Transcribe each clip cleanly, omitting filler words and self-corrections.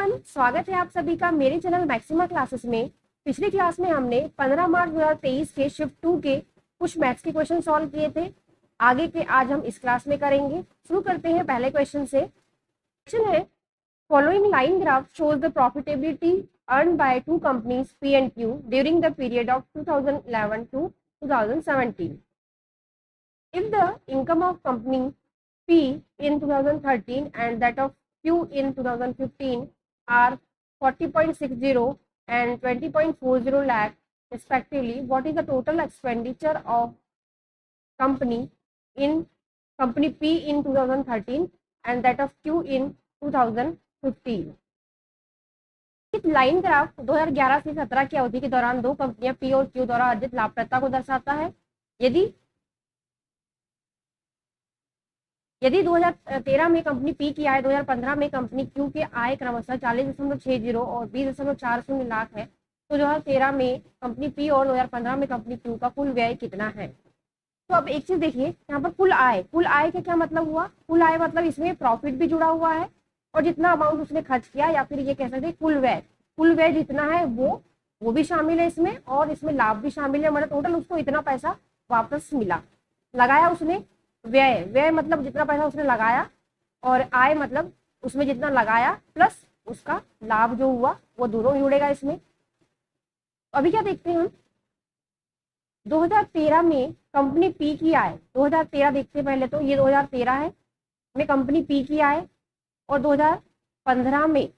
Everyone, स्वागत है आप सभी का मेरे चैनल मैक्सिमा क्लासेस में। पिछली क्लास में हमने 15 मार्च 2023 के शिफ्ट 2 के कुछ मैथ्स के क्वेश्चन सॉल्व किए थे। आगे के आज हम इस क्लास में करेंगे। शुरू करते हैं पहले क्वेश्चन से। क्वेश्चन है, following line graph shows the profitability earn by two companies P and Q during the period of 2011 to 2017। If the income of company P in 2013 and that of Q in 2015 are 40.60 and 20.40 lakh respectively, what is the total expenditure of company P in 2013 and that of Q in 2015? Line graph 2011 से 17 की अवधि के दौरान दो कंपनियां P और Q द्वारा अर्जित लाभप्रदता को दर्शाता है। यदि 2013 में कंपनी पी की आय 2015 में कंपनी क्यू के आय क्रमशः 40.60 और 20.40 लाख है, तो 2013 में कंपनी पी और 2015 में कंपनी क्यू का कुल व्यय कितना है। तो अब एक चीज देखिए, यहाँ पर कुल आय का क्या मतलब हुआ। कुल आय मतलब इसमें प्रॉफिट भी जुड़ा हुआ है और जितना अमाउंट उसने खर्च किया, या फिर ये कह सकते हैं कुल व्यय जितना है वो भी शामिल है इसमें, और इसमें लाभ भी शामिल है। मतलब टोटल उसको इतना पैसा वापस मिला। लगाया उसने व्यय मतलब जितना पैसा उसने लगाया, और आय मतलब उसमें जितना लगाया प्लस उसका लाभ जो हुआ, वो दोनों जुड़ेगा इसमें। अभी क्या देखते हैं हम, 2013 में कंपनी पी की आय, 2013 देखते हैं पहले। तो ये 2013 है में कंपनी पी की आय, और 2015 में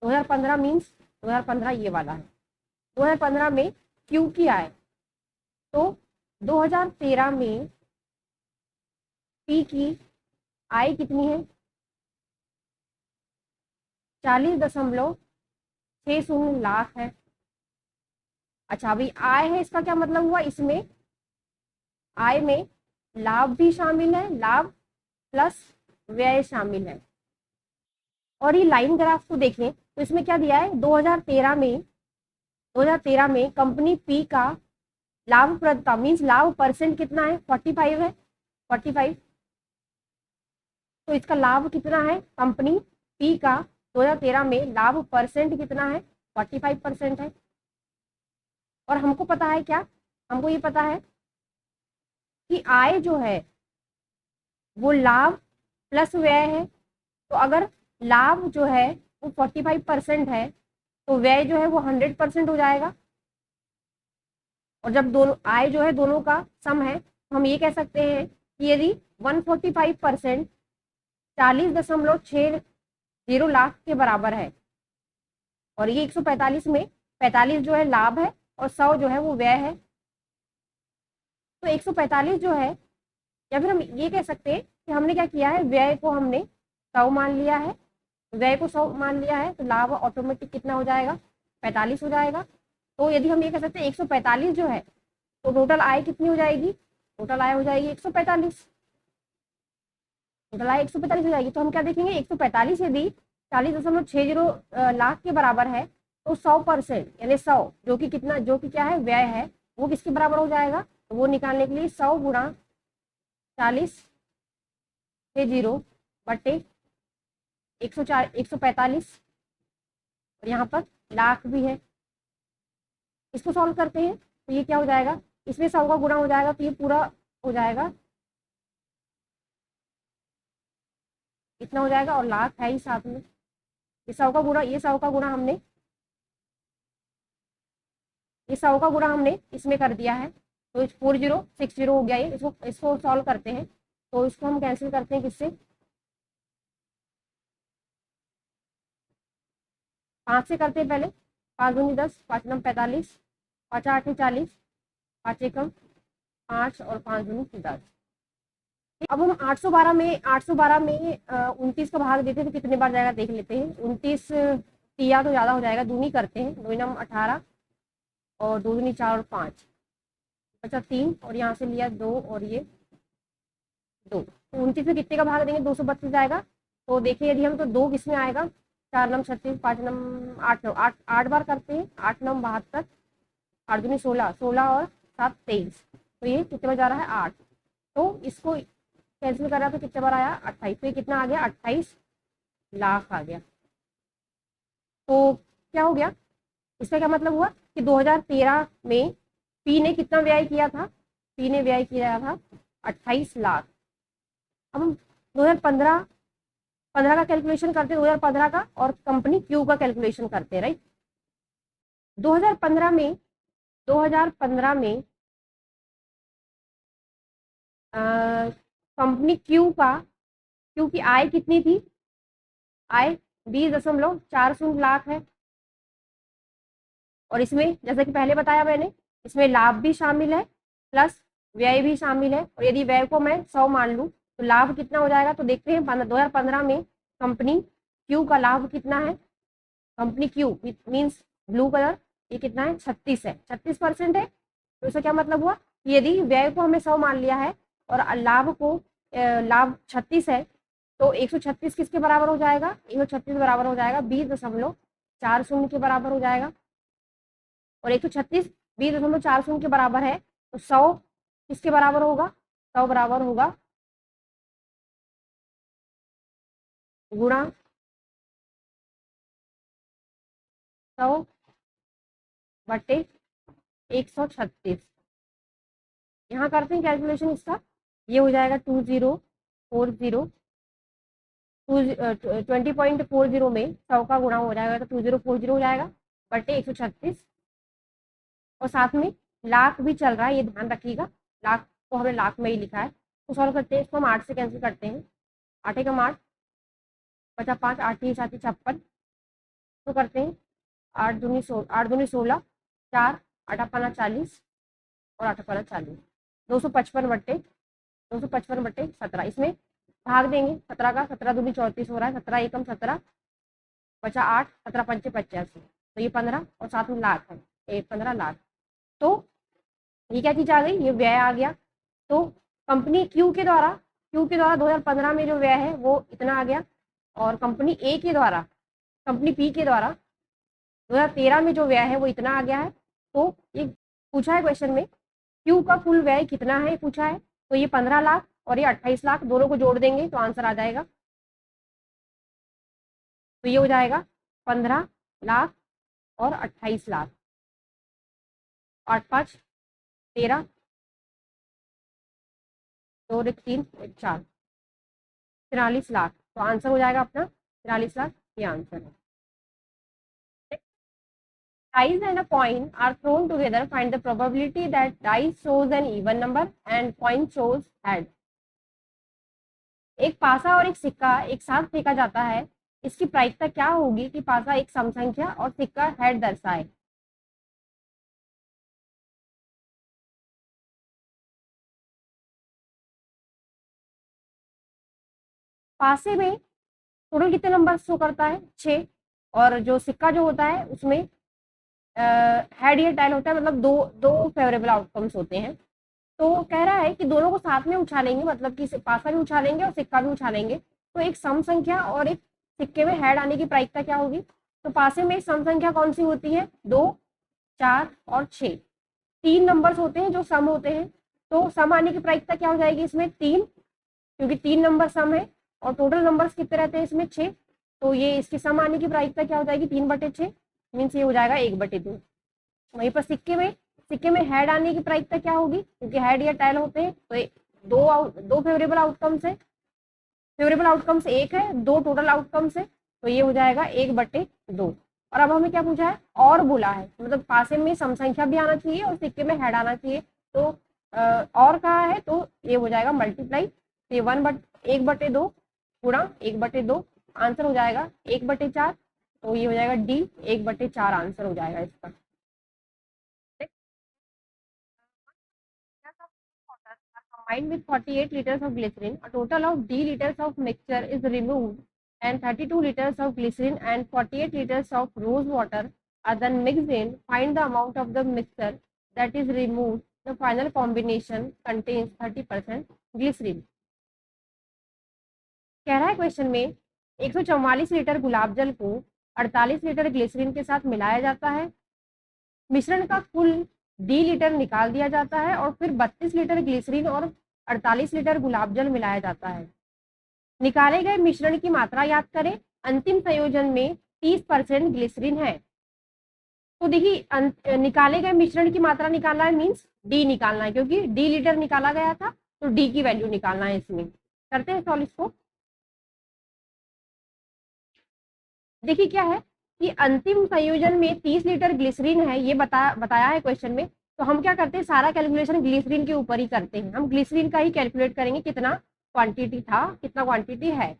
2015 मीन्स 2015 ये वाला है, 2015 में क्यू की आय। तो 2013 में पी की आय कितनी है, 40.60 लाख है। अच्छा, अभी आय है, इसका क्या मतलब हुआ, इसमें आय में लाभ भी शामिल है, लाभ प्लस व्यय शामिल है। और ये लाइन ग्राफ को देखें तो इसमें क्या दिया है, 2013 में कंपनी पी का लाभप्रदता मीन्स लाभ परसेंट कितना है, 45 है, 45। तो इसका लाभ कितना है, कंपनी पी का 2013 में लाभ परसेंट कितना है, 45% है। और हमको पता है क्या, हमको ये पता है कि आय जो है वो लाभ प्लस व्यय है। तो अगर लाभ जो है वो 45% है, तो व्यय जो है वो 100% हो जाएगा। और जब दोनों आय जो है दोनों का सम है, तो हम ये कह सकते हैं कि यदि 145% 40.60 लाख के बराबर है, और ये 145 में 45 जो है लाभ है और 100 जो है वो व्यय है। तो 145 जो है, या फिर हम ये कह सकते हैं कि हमने क्या किया है, व्यय को हमने 100 मान लिया है, तो लाभ ऑटोमेटिक कितना हो जाएगा, 45 हो जाएगा। तो यदि हम ये कह सकते हैं 145 जो है, तो टोटल आय कितनी हो जाएगी, टोटल आय हो जाएगी 145, टोटल आय 145 हो जाएगी। तो हम क्या देखेंगे, 145 यदि 40.60 लाख के बराबर है, तो 100% यानी 100 जो कि क्या है, व्यय है, वो किसके बराबर हो जाएगा। तो वो निकालने के लिए 100 गुणा 40/60 बटे 145, और यहाँ पर लाख भी है। इसको सॉल्व करते हैं तो ये क्या हो जाएगा, इसमें 100 का गुणा हो जाएगा, तो ये पूरा हो जाएगा, इतना हो जाएगा, और लाख है ही साथ में। ये 100 का गुणा हमने इसमें कर दिया है, तो 4060 हो गया ये। इसको सॉल्व करते हैं, तो इसको हम कैंसिल करते हैं किससे, 5 से करते हैं पहले। 5 दूनी 10, 5 9 45, 5 8 40, 5 एकम 5 और 5 दूनी 10। अब हम 812 में 29 का भाग देते हैं तो कितने बार जाएगा देख लेते हैं। 29 किया तो ज़्यादा हो जाएगा, दूनी करते हैं, 2 9 18 और 2 दूनी 4 और 5, अच्छा 3, और यहाँ से लिया 2 और ये 2। तो 29 में कितने का भाग देंगे, 232 जाएगा। तो देखिए यदि हम, तो 2 किस में आएगा, 4 9 36, 5 9 8 9, 8 बार करते हैं, 8 9 72, 8 दूनी 16, 16 और 7 23, तो ये कितने बार जा रहा है, 8। तो इसको कैंसिल करा तो कितने बार आया, 28। तो ये कितना आ गया, 28 लाख आ गया। तो क्या हो गया, इसका क्या मतलब हुआ कि 2013 में पी ने कितना व्यय किया था, पी ने व्यय किया था 28 लाख। अब हम 2015 का कैलकुलेशन करते हैं, 2015 का, और कंपनी क्यू का कैलकुलेशन करते हैं, राइट। 2015 में 2015 में कंपनी क्यू की आय कितनी थी, आय 20.40 लाख है। और इसमें जैसा कि पहले बताया मैंने, इसमें लाभ भी शामिल है प्लस व्यय भी शामिल है। और यदि व्यय को मैं 100 मान लूँ तो लाभ कितना हो जाएगा, तो देखते हैं 2015 में कंपनी क्यू का लाभ कितना है। Company Q means blue colour, ये कितना है, 36 है, 36% है। तो इसका क्या मतलब हुआ, यदि व्यय को हमें 100 मान लिया है और लाभ 36 है, तो 136 किसके बराबर हो जाएगा, 136 बराबर हो जाएगा 20.40 के बराबर हो जाएगा। और 136 20.40 के बराबर है, तो 100 किसके बराबर होगा, 100 बराबर होगा गुणा 100 बटे 136। यहाँ करते हैं कैलकुलेशन इसका, ये हो जाएगा 2040 में 100 का गुणा हो जाएगा तो 2040 हो जाएगा बटे 136। और साथ में लाख भी चल रहा है, ये ध्यान रखिएगा, लाख को हमने लाख में ही लिखा है। तो सॉल्व करते हैं, इसको हम 8 से कैंसिल करते हैं, 8 एकम 8, 55, 8 ही 7 56। तो करते हैं 8 दूनी 16, 4 8 अपना 40 और 8 अपना 40, 255 बटे 17। इसमें भाग देंगे 17 का, 17 दूनी 34 हो रहा है, 17 एकम 17, बचा 8, 17 पंचे 85, तो ये 15 और साथ में लाख है, 15 लाख। तो ये क्या चीज आ गई, ये व्यय आ गया। तो कंपनी क्यू के द्वारा 2015 में जो व्यय है वो इतना आ गया, और कंपनी ए के द्वारा, कंपनी पी के द्वारा 2013 में जो व्यय है वो इतना आ गया है। तो ये पूछा है क्वेश्चन में, क्यू का कुल व्यय कितना है पूछा है, तो ये 15 लाख और ये 28 लाख, दोनों को जोड़ देंगे तो आंसर आ जाएगा। तो ये हो जाएगा 15 लाख और 28 लाख, 8 5 13, 2 1 3 1 4, 43 लाख। तो आंसर हो जाएगा अपना 43 लाख, ये आंसर है। Dice and a coin are thrown together. Find the probability that dice shows an even number and coin shows head. एक पासा और एक सिक्का एक साथ फेंका जाता है, इसकी प्रायिकता क्या होगी कि पासा एक सम संख्या और सिक्का हेड दर्शाए। पासे में टोटल कितने नंबर शो करता है, 6, और जो सिक्का जो होता है उसमें हेड या टेल होता है, मतलब दो दो फेवरेबल आउटकम्स होते हैं। तो कह रहा है कि दोनों को साथ में उछालेंगे, मतलब कि पासा भी उछालेंगे और सिक्का भी उछालेंगे, तो एक सम संख्या और एक सिक्के में हेड आने की प्रायिकता क्या होगी। तो पासे में सम संख्या कौन सी होती है, 2, 4 और 6, 3 नंबर्स होते हैं जो सम होते हैं। तो सम आने की प्रायिकता क्या हो जाएगी इसमें, 3, क्योंकि 3 नंबर सम है और टोटल नंबर्स कितने रहते हैं इसमें, 6। तो ये इसकी सम आने की प्रायिकता क्या हो जाएगी, 3/6, मीन्स ये हो जाएगा 1/2। वहीं पर सिक्के में हेड आने की प्रायिकता क्या होगी, क्योंकि हेड या टेल होते हैं, तो दो फेवरेबल आउटकम्स है, फेवरेबल आउटकम्स एक है, दो टोटल आउटकम्स है, तो ये हो जाएगा 1/2। और अब हमें क्या पूछा है, और बोला है, मतलब पासे में सम संख्या भी आना चाहिए और सिक्के में हेड आना चाहिए। तो और कहा है तो ये हो जाएगा मल्टीप्लाई, तो ये 1/2 गुणा 1/2, आंसर हो जाएगा 1/4। तो ये हो जाएगा डी, 1/4 आंसर हो जाएगा इसका। Combined with 48 liters of glycerin, a total of D liters of mixture is removed, and 32 liters of glycerin and 48 liters of rose water are then mixed in. Find the amount of the mixture that is removed. The final combination contains 30% glycerin. कह रहा है question में 144 litre गुलाब जल को 48 litre glycerine के साथ मिलाया जाता है, मिश्रण का कुल डी लीटर निकाल दिया जाता है और फिर 32 लीटर ग्लिसरीन और 48 लीटर गुलाब जल मिलाया जाता है। निकाले गए मिश्रण की मात्रा याद करें, अंतिम संयोजन में 30% ग्लिसरीन है। तो देखिए निकाले गए मिश्रण की मात्रा निकालना है, मीन्स डी निकालना है, क्योंकि डी लीटर निकाला गया था तो डी की वैल्यू निकालना है इसमें। करते हैं सॉल्व इसको। देखिए क्या है कि अंतिम संयोजन में 30 लीटर ग्लिसरीन है, ये बताया है क्वेश्चन में। तो हम क्या करते हैं, सारा कैलकुलेशन ग्लिसरीन के ऊपर ही करते हैं। हम ग्लिसरीन का ही कैलकुलेट करेंगे, कितना क्वांटिटी था, कितना क्वांटिटी है।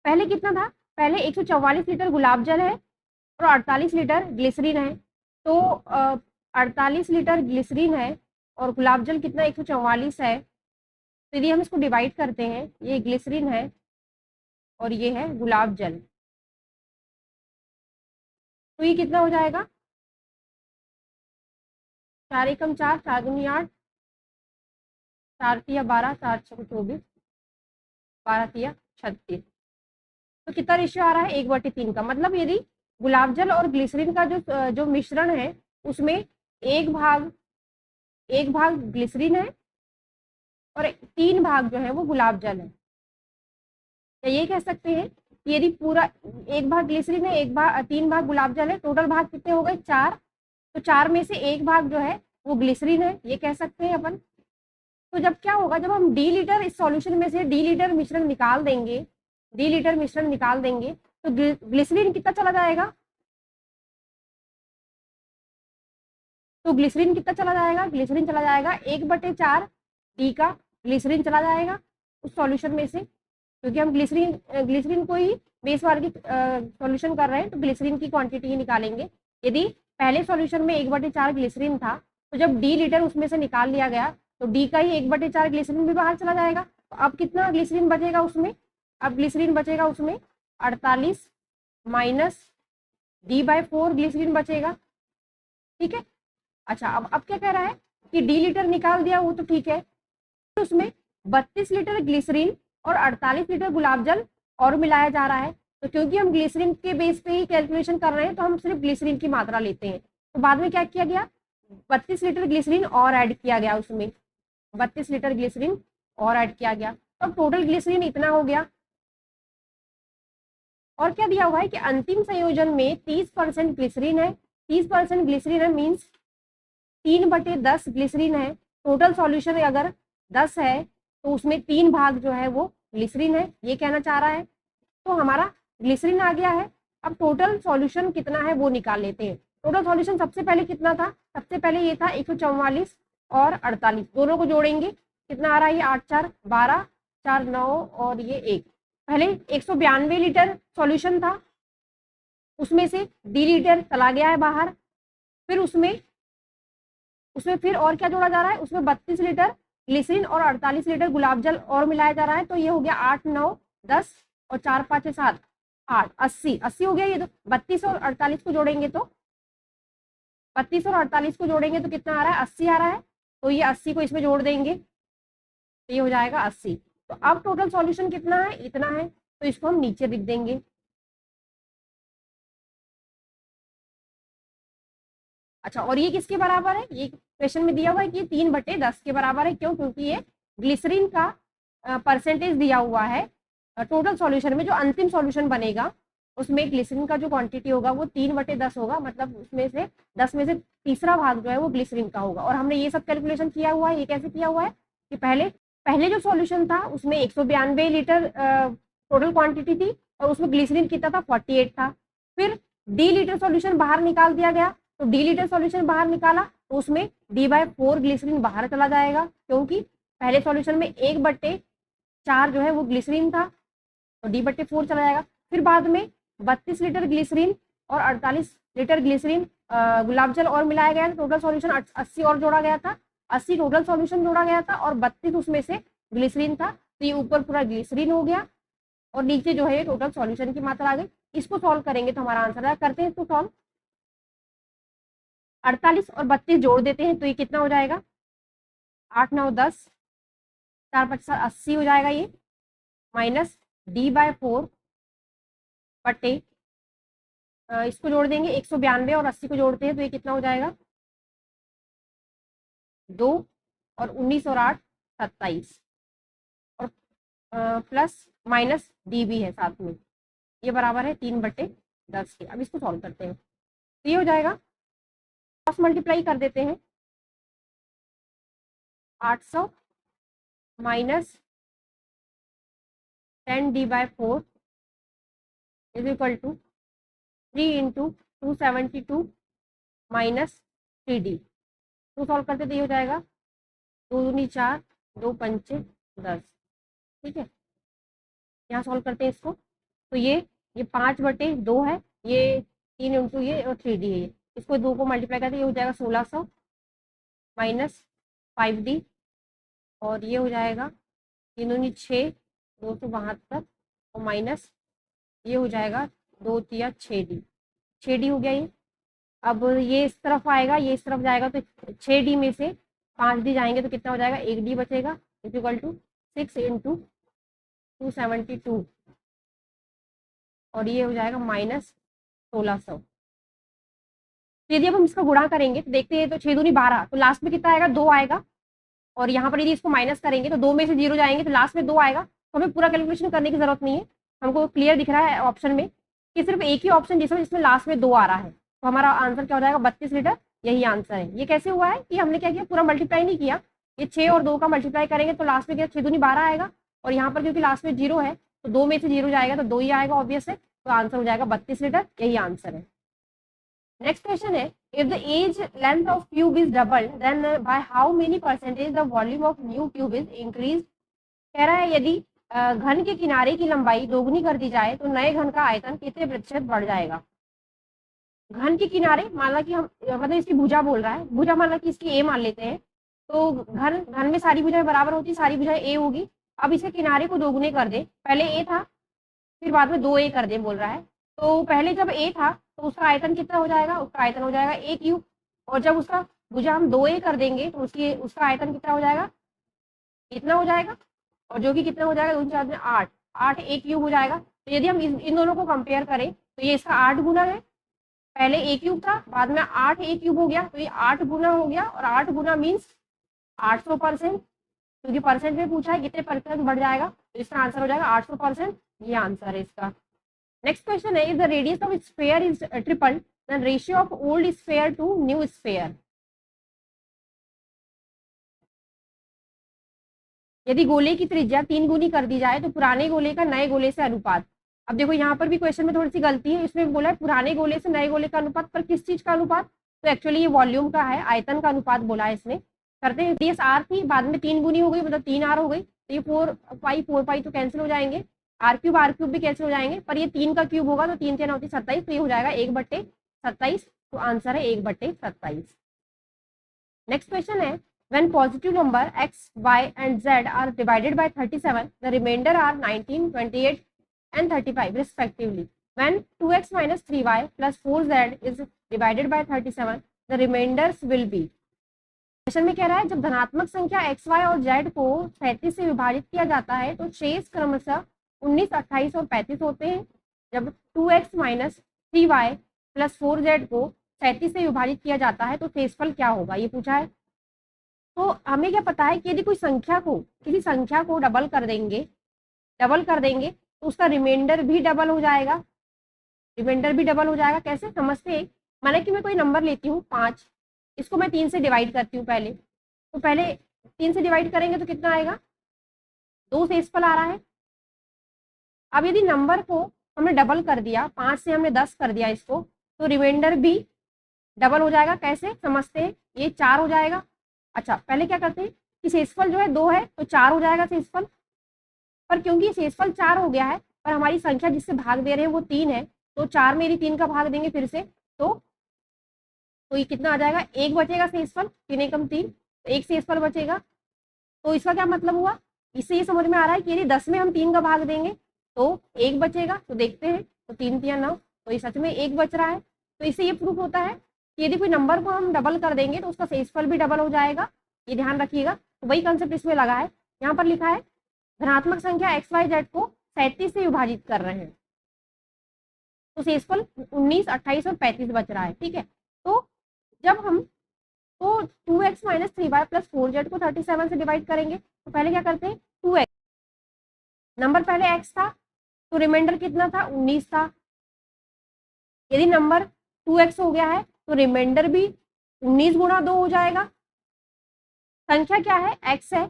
पहले कितना था, पहले 144 लीटर गुलाब जल है और 48 लीटर ग्लिसरीन है। तो 48 लीटर ग्लिसरीन है और गुलाब जल कितना 144 है। तो यदि हम इसको डिवाइड करते हैं, ये ग्लिसरीन है और ये है गुलाब जल, तो ये कितना हो जाएगा, 4 एकम 4, 4 दूनी 8, 4 तिया 12, 4 छक 24, 12 तिया 36। तो कितना रेशियो आ रहा है, 1/3 का। मतलब यदि गुलाब जल और ग्लिसरीन का जो मिश्रण है उसमें एक भाग ग्लिसरीन है और 3 भाग जो है वो गुलाब जल है। तो ये कह सकते हैं कि यदि पूरा एक भाग ग्लिसरीन है, 3 भाग गुलाब जल है, टोटल भाग कितने हो गए, 4। तो 4 में से एक भाग जो है वो ग्लिसरीन है, ये कह सकते हैं अपन। तो जब क्या होगा, जब हम डी लीटर इस सॉल्यूशन में से डी लीटर मिश्रण निकाल देंगे, डी लीटर मिश्रण निकाल देंगे, तो ग्लिसरीन कितना चला जाएगा, तो ग्लिसरीन कितना चला जाएगा, ग्लिसरीन चला जाएगा 1/4 डी का ग्लिसरीन चला जाएगा उस सॉल्यूशन में से, क्योंकि हम ग्लिसरीन को ही बेस वाले की सॉल्यूशन कर रहे हैं, तो ग्लिसरीन की क्वांटिटी ही निकालेंगे। यदि पहले सॉल्यूशन में 1/4 ग्लिसरीन था, तो जब डी लीटर उसमें से निकाल लिया गया तो डी का ही 1/4 ग्लिसरीन भी बाहर चला जाएगा। तो अब कितना ग्लिसरीन बचेगा उसमें, अब ग्लिसरीन बचेगा उसमें 48 माइनस D/4 ग्लिसरीन बचेगा। ठीक है। अच्छा, अब क्या कह रहा है कि डी लीटर निकाल दिया, वो तो ठीक है, तो उसमें 32 लीटर ग्लिसरीन और 48 लीटर गुलाब जल और मिलाया जा रहा है। तो क्योंकि हम ग्लिसरीन के बेस पे ही कैलकुलेशन कर रहे हैं, तो हम सिर्फ ग्लिसरीन की मात्रा लेते हैं। तो बाद में क्या किया गया, 32 लीटर ग्लिसरीन और ऐड किया गया उसमें, 32 लीटर ग्लिसरीन और ऐड किया गया, तो टोटल ग्लिसरीन इतना हो गया। और क्या दिया हुआ है कि अंतिम संयोजन में 30% ग्लिसरीन है, 30% ग्लिसरीन है मीन्स 3/10 ग्लिसरीन है। टोटल सॉल्यूशन अगर 10 है तो उसमें 3 भाग जो है वो ग्लिसरीन है, ये कहना चाह रहा है। तो हमारा ग्लिसरीन आ गया है। अब टोटल सॉल्यूशन कितना है वो निकाल लेते हैं। टोटल सॉल्यूशन सबसे पहले कितना था, सबसे पहले ये था 144 और 48, दोनों को जोड़ेंगे कितना आ रहा है, ये 8 4 12, 4 9 और ये 1। पहले 192 लीटर सॉल्यूशन था, उसमें से डी लीटर चला गया है बाहर, फिर उसमें फिर और क्या जोड़ा जा रहा है, उसमें 32 लीटर ग्लिसरीन और 48 लीटर गुलाब जल और मिलाया जा रहा है। तो ये हो गया 8 9 10 और 4 5 7 8 80 हो गया। ये तो 32 और 48 को जोड़ेंगे तो 32 और 48 को जोड़ेंगे तो कितना आ रहा है, 80 आ रहा है। तो ये 80 को इसमें जोड़ देंगे तो ये हो जाएगा 80। तो अब टोटल सॉल्यूशन कितना है, इतना है, तो इसको हम नीचे लिख देंगे। अच्छा, और ये किसके बराबर है, ये क्वेश्चन में दिया हुआ है कि 3/10 के बराबर है। क्यों, क्योंकि ये ग्लिसरीन का परसेंटेज दिया हुआ है टोटल सॉल्यूशन में। जो अंतिम सॉल्यूशन बनेगा उसमें ग्लिसरीन का जो क्वांटिटी होगा वो 3/10 होगा, मतलब उसमें से 10 में से तीसरा भाग जो है वो ग्लिसरीन का होगा। और हमने ये सब कैलकुलेशन किया हुआ है। ये कैसे किया हुआ है कि पहले जो सॉल्यूशन था उसमें 192 लीटर टोटल क्वांटिटी थी और उसमें ग्लिसरीन कितना था, 48 था। फिर डी लीटर सॉल्यूशन बाहर निकाल दिया गया, तो डी लीटर सॉल्यूशन बाहर निकाला तो उसमें D/4 ग्लिसरीन बाहर चला जाएगा, क्योंकि पहले सॉल्यूशन में 1/4 जो है वो ग्लिसरीन था, तो D/4 चला जाएगा। फिर बाद में 32 लीटर ग्लिसरीन और 48 लीटर ग्लिसरीन गुलाब जल और मिलाया गया, टोटल सॉल्यूशन 80 और जोड़ा गया था, 80 टोटल सॉल्यूशन जोड़ा गया था और 32 उसमें से ग्लिसरीन था। तो ये ऊपर पूरा ग्लिसरीन हो गया और नीचे जो है टोटल सॉल्यूशन की मात्रा आ गई। इसको सॉल्व करेंगे तो हमारा आंसर है, करते हैं इसको सॉल्व। 48 और 32 जोड़ देते हैं तो ये कितना हो जाएगा, 8 9 10, 4 5 7 80 हो जाएगा ये, माइनस D/4 बटे इसको जोड़ देंगे 192 और 80 को जोड़ते हैं तो ये कितना हो जाएगा, 2 और 19 और 8 27 और प्लस माइनस डी भी है साथ में, ये बराबर है 3/10 के। अब इसको सॉल्व करते हैं तो ये हो जाएगा, क्रॉस मल्टीप्लाई कर देते हैं, 800 minus 10d/4 is equal to 3 into 272 minus 3d। तो सॉल्व करते तो ये हो जाएगा 2 दूनी 4, 2 पंचे 10। ठीक है, यहाँ सॉल्व करते हैं इसको तो ये 5/2 है, ये 3 इंटू ये और 3d है, इसको 2 को मल्टीप्लाई करते ये हो जाएगा 1600 माइनस 5d, और ये हो जाएगा 3 दूनी 6, 272 और माइनस ये हो जाएगा 2 तिया 6d, 6d हो गया ये। अब ये इस तरफ आएगा, ये इस तरफ जाएगा, तो 6d में से 5d जाएंगे तो कितना हो जाएगा, 1d बचेगा, इज इक्वल टू 6 इंटू 272, और ये हो जाएगा माइनस 1600। तो यदि अब हम इसका गुणा करेंगे तो देखते हैं, तो 6 दूनी 12, तो लास्ट में कितना आएगा, 2 आएगा, और यहाँ पर यदि इसको माइनस करेंगे तो 2 में से 0 जाएंगे तो लास्ट में 2 आएगा। तो हमें पूरा कैलकुलेशन करने की जरूरत नहीं है, हमको क्लियर दिख रहा है ऑप्शन में कि सिर्फ एक ही ऑप्शन जिसमें लास्ट में 2 आ रहा है, तो हमारा आंसर क्या हो जाएगा, 32 लीटर, यही आंसर है। ये कैसे हुआ है कि हमने क्या किया, पूरा मल्टीप्लाई नहीं किया, ये 6 और 2 का मल्टीप्लाई करेंगे तो लास्ट में क्या 6 दूनी 12 आएगा, और यहाँ पर क्योंकि लास्ट में 0 है तो 2 में से 0 जाएगा तो 2 ही आएगा ऑब्वियस है, तो आंसर हो जाएगा 32 लीटर, यही आंसर है। नेक्स्ट क्वेश्चन है, if the edge length of cube is double then by how many percentage the volume of new cube is increase. कह रहा है यदि घन के किनारे की लंबाई दोगुनी कर दी जाए तो नए घन का आयतन कितने प्रतिशत बढ़ जाएगा। घन के किनारे माना कि हम मतलब इसकी भुजा बोल रहा है, भुजा माना कि इसकी ए मान लेते हैं, तो घन में सारी भुजाएं बराबर होती, सारी भुजाएं ए होगी। अब इसके किनारे को दोगुने कर दे, पहले ए था फिर बाद में 2a कर दे बोल रहा है, तो पहले जब a था तो उसका आयतन कितना हो जाएगा, उसका आयतन हो जाएगा a क्यूब, और जब उसका भुजा हम 2a कर देंगे तो उसका आयतन कितना हो जाएगा, इतना हो जाएगा, और जो कि कितना हो जाएगा 2 4 में 8, 8a क्यूब हो जाएगा। तो यदि हम इन दोनों को कंपेयर करें तो ये इसका 8 गुना है, पहले a क्यूब था बाद में 8a क्यूब हो गया, तो ये 8 गुना हो गया, और 8 गुना मीन्स 800%, क्योंकि परसेंट में पूछा है कितने परसेंट बढ़ जाएगा, तो इसका आंसर हो जाएगा 800%, ये आंसर है इसका। नेक्स्ट क्वेश्चन है, if the radius of sphere is triple then ratio of old sphere to new sphere. यदि गोले की त्रिज्या 3 गुनी कर दी जाए तो पुराने गोले का नए गोले से अनुपात। अब देखो यहाँ पर भी क्वेश्चन में थोड़ी सी गलती है, इसमें बोला है पुराने गोले से नए गोले का अनुपात, पर किस चीज का अनुपात, तो एक्चुअली ये वॉल्यूम का है, आयतन का अनुपात बोला है इसमें। करते हैं, रेडियस आर थी बाद में 3 गुनी हो गई, मतलब 3r हो गई, तो ये 4 पाई तो कैंसिल हो जाएंगे, आर क्यूब भी कैंसिल हो जाएंगे, पर ये 3 का क्यूब होगा तो 3 3 होती 27, तो ये हो जाएगा 1/27, तो आंसर है 1/27। नेक्स्ट क्वेश्चन है, when positive number x, y and z are divided by 37, the remainder are 19, 28 and 35 respectively. When 2x minus 3y plus 4z is divided by 37, the remainders will be। Question में कह रहा है जब धनात्मक संख्या x, y और z को 37 से विभाजित किया जाता है तो शेष क्रमशः 19, 28 और 35 होते हैं। जब 2x minus 3y plus 4z को 37 से विभाजित किया जाता है तो शेषफल क्या होगा, ये पूछा है। तो हमें क्या पता है कि यदि किसी संख्या को डबल कर देंगे तो उसका रिमाइंडर भी डबल हो जाएगा, कैसे समझते हैं। माना कि मैं कोई नंबर लेती हूँ 5, इसको मैं 3 से डिवाइड करती हूँ पहले, तो पहले 3 से डिवाइड करेंगे तो कितना आएगा, 2 शेषफल आ रहा है। अब यदि नंबर को हमने डबल कर दिया, 5 से हमने 10 कर दिया इसको, तो रिमाइंडर भी डबल हो जाएगा, कैसे समझते हैं, ये 4 हो जाएगा। अच्छा पहले क्या करते हैं कि शेषफल जो है 2 है तो 4 हो जाएगा शेषफल, पर क्योंकि शेषफल 4 हो गया है पर हमारी संख्या जिससे भाग दे रहे हैं वो 3 है, तो 4 में 3 का भाग देंगे फिर से, तो ये कितना आ जाएगा, 1 बचेगा शेषफल, 3 एकम 3, तो 1 शेषफल बचेगा। तो इसका क्या मतलब हुआ, इससे ये समझ में आ रहा है कि यदि 10 में हम 3 का भाग देंगे तो 1 बचेगा, तो देखते हैं, तो 3 3 9, तो ये सच में 1 बच रहा है। तो इससे ये प्रूफ होता है कि यदि कोई नंबर को हम डबल कर देंगे तो उसका शेषफल भी डबल हो जाएगा, ये ध्यान रखिएगा। तो वही कंसेप्ट इसमें लगा है, यहाँ पर लिखा है धनात्मक संख्या एक्स वाई जेड को 37 से विभाजित कर रहे हैं तो शेषफल 19, 28 और 35 बच रहा है, ठीक है। तो जब हम 2x minus 3y plus 4z को 37 से डिवाइड करेंगे तो पहले क्या करते हैं, 2x नंबर पहले x था तो रिमाइंडर कितना था, 19 था। यदि नंबर 2x हो गया है तो रिमाइंडर भी 19 गुणा 2 हो जाएगा। संख्या क्या है, x है,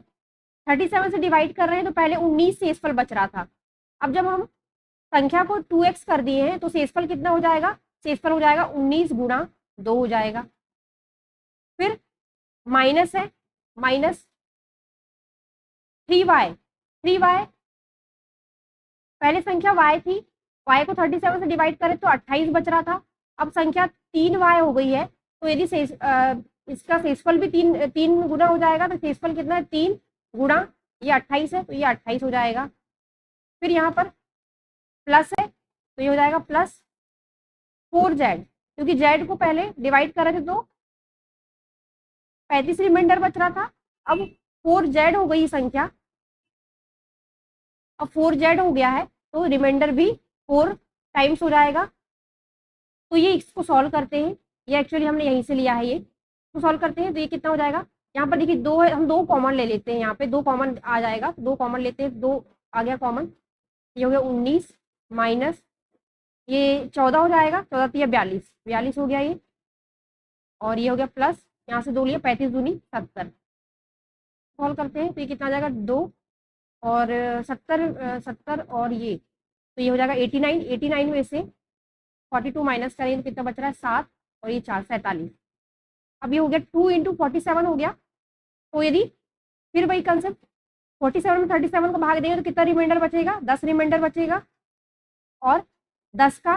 37 से डिवाइड कर रहे हैं तो पहले 19 शेषफल बच रहा था। अब जब हम संख्या को 2x कर दिए हैं तो शेषफल कितना हो जाएगा, शेषफल हो जाएगा 19 गुणा 2 हो जाएगा। फिर माइनस है, माइनस 3y, 3y पहले संख्या y थी, y को 37 से डिवाइड करें तो 28 बच रहा था। अब संख्या 3y हो गई है तो यदि इसका शेषफल भी तीन गुना हो जाएगा तो शेषफल कितना है, 3 गुणा ये 28 है तो ये 28 हो जाएगा। फिर यहाँ पर प्लस है तो ये हो जाएगा प्लस 4z, क्योंकि z को पहले डिवाइड कर रहे थे तो 35 रिमाइंडर बच रहा था। अब 4z हो गई संख्या, अब 4z हो गया है तो रिमाइंडर भी 4 टाइम्स हो जाएगा। तो ये इसको सॉल्व करते हैं, ये एक्चुअली हमने यहीं से लिया है, ये तो सॉल्व करते हैं तो ये कितना हो जाएगा। यहाँ पर देखिए 2 है, हम 2 कॉमन ले लेते हैं, यहाँ पे 2 कॉमन आ जाएगा, 2 कॉमन लेते हैं, 2 आ गया कॉमन, ये हो गया 19 माइनस ये 14 हो जाएगा, 14 तो ये 42, 42 हो गया ये, और ये हो गया प्लस यहाँ से 2 लिए, 35 दूनी 70। सॉल्व करते हैं तो ये कितना आ जाएगा, 2 और 70 और ये तो ये हो जाएगा 89, 89 में से 42 माइनस करेंगे तो कितना बच रहा है, 7 और ये 4, 47। अब ये हो गया 2 इंटू 47 हो गया। तो यदि फिर वही कंसेप्ट 47 में 37 को भाग देंगे तो कितना रिमाइंडर बचेगा, 10 रिमाइंडर बचेगा, और 10 का